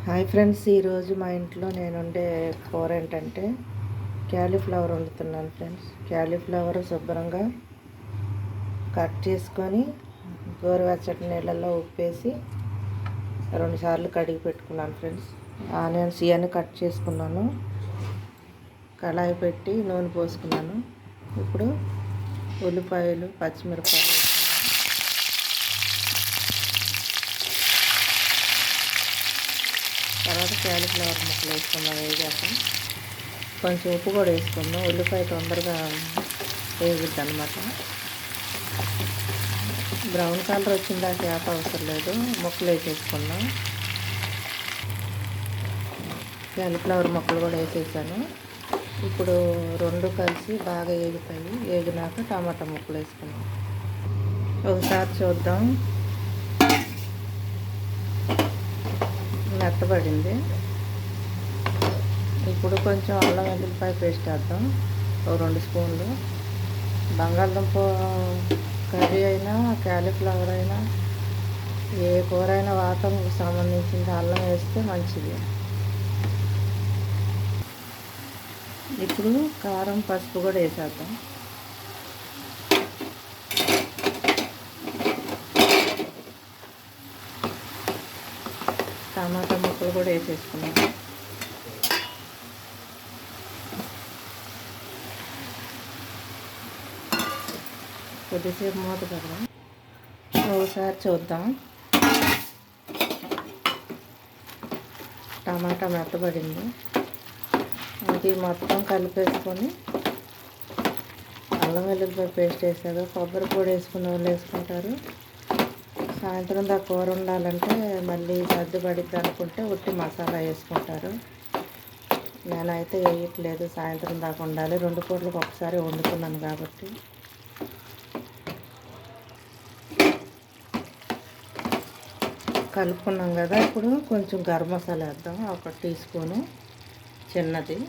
Hi friends, ఈరోజు మా ఇంట్లో నేను వండే కూర ఏంటంటే క్యాలీఫ్లవర్ వండుతున్నాను ఫ్రెండ్స్. క్యాలీఫ్లవర్ శుభ్రంగా కట్ చేసుకొని గోరువెచ్చటి నీళ్ళల్లో ఉప్పేసి 2 సార్లు కడిగి పెట్టుకున్నాను ఫ్రెండ్స్. ఆనియన్స్ ఇవన్నీ కట్ చేసుకున్నాను. కళాయి పెట్టి నూనె పోసుకున్నాను. ఇప్పుడు ఉల్లిపాయలు, పచ్చిమిరపకాయలు తర్వాత క్యాలీఫ్లవర్ ముక్కలు వేసుకుందాం. వేగాక కొంచెం ఉప్పు కూడా వేసుకుందాం. ఉల్లిపాయ తొందరగా వేగుద్ది అన్నమాట. బ్రౌన్ కలర్ వచ్చిందాక వేప అవసరం లేదు, ముక్కలు వేసేసుకుందాం. క్యాలీఫ్లవర్ ముక్కలు కూడా వేసేసాను. ఇప్పుడు 2 కలిసి బాగా వేగుతాయి. వేగినాక టమాటా ముక్కలు వేసుకుందాం. ఒకసారి చూద్దాం. మెత్తబడింది. ఇప్పుడు కొంచెం అల్లం వెల్లుల్లిపాయ పేస్ట్ వేద్దాం, 2 స్పూన్లు. బంగాళదుంప కర్రీ అయినా క్యాలీఫ్లవర్ అయినా ఏ కూర అయినా వాటంకి సంబంధించింది అల్లం వేస్తే మంచిది. ఇప్పుడు కారం, పసుపు కూడా వేసేద్దాం. టమాటా ముక్కలు కూడా వేసేసుకున్నాం. కొద్దిసేపు మూత పెడదాం. ఒకసారి చూద్దాం. టమాటా మెత్తబడింది. ఇది మొత్తం కలిపేసుకొని అల్లం వెల్లుల్లిపాయ పేస్ట్ వేసాక కొబ్బరి పొడి వేసుకున్న వాళ్ళు వేసుకుంటారు. సాయంత్రం దాకా కూర ఉండాలంటే మళ్ళీ సర్ది పడిద్ది అనుకుంటే ఉట్టి మసాలా వేసుకుంటారు. నేనైతే వేయట్లేదు, సాయంత్రం దాకా ఉండాలి. 2 పూటలకు ఒకసారి వండుతున్నాను కాబట్టి. కలుపుకున్నాం కదా, ఇప్పుడు కొంచెం గరం మసాలా వేద్దాం, 1 టీ స్పూను చిన్నది.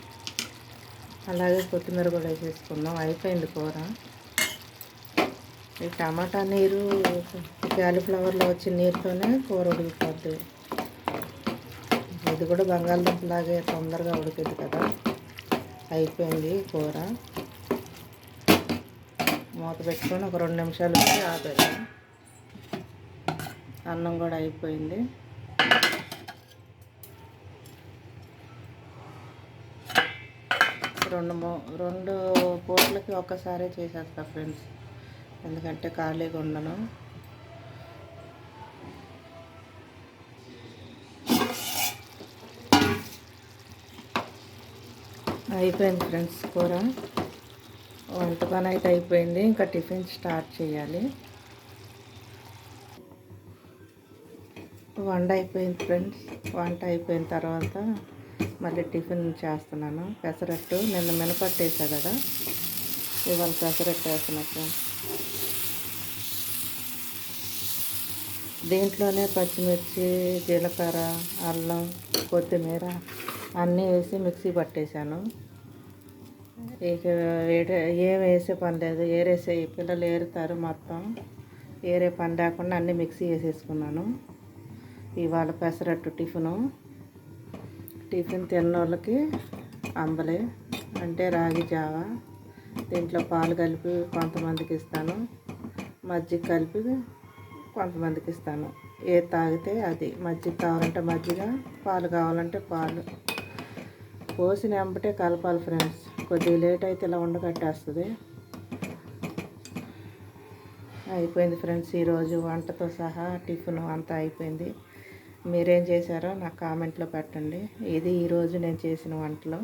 అలాగే కొత్తిమీర కూడా వేసేసుకుందాం. అయిపోయింది కూర. ఈ టమాటా నీరు క్యాలీఫ్లవర్లో వచ్చిన నీరుతోనే కూర ఉడికిపోద్ది. ఇది కూడా బంగాళదుంపలాగే తొందరగా ఉడికింది కదా. అయిపోయింది కూర. మూత పెట్టుకొని ఒక 2 నిమిషాలు వచ్చి ఆపేద్దాం. అన్నం కూడా అయిపోయింది. రెండు పూటలకి ఒక్కసారే చేసేస్తా ఫ్రెండ్స్, ఎందుకంటే ఖాళీగా ఉండను. అయిపోయింది ఫ్రెండ్స్ కూర. వంట పని అయితే అయిపోయింది. ఇంకా టిఫిన్ స్టార్ట్ చేయాలి. వంట అయిపోయింది ఫ్రెండ్స్. వంట అయిపోయిన తర్వాత మళ్ళీ టిఫిన్ చేస్తున్నాను. పెసరట్టు నిన్న మినపట్టు వేసా కదా, ఇవాళ పెసరట్టు వేస్తున్నా ఫ్రెండ్స్. దీంట్లోనే పచ్చిమిర్చి, జీలకర్ర, అల్లం, కొత్తిమీర అన్నీ వేసి మిక్సీ పట్టేశాను. ఇక ఏం వేసే పని లేదు. ఏరేసే పిల్లలు ఏరుతారు, మొత్తం ఏరే పని లేకుండా అన్నీ మిక్సీ వేసేసుకున్నాను. ఇవాళ పెసరట్టు టిఫిన్ తిన్నోళ్ళకి అంబలే అంటే రాగి జావ. దీంట్లో పాలు కలిపి కొంతమందికి ఇస్తాను, మజ్జిగ కలిపి కొంతమందికి ఇస్తాను. ఏది తాగితే అది. మజ్జిగ కావాలంటే మజ్జిగ, పాలు కావాలంటే పాలు పోసిన వెంబటే కలపాలి ఫ్రెండ్స్. కొద్దిగా లేట్ అయితే ఇలా ఉండకట్టేస్తుంది. అయిపోయింది ఫ్రెండ్స్. ఈరోజు వంటతో సహా టిఫిన్ అంతా అయిపోయింది. మీరేం చేశారో నాకు కామెంట్లో పెట్టండి. ఇది ఈరోజు నేను చేసిన వంటలు.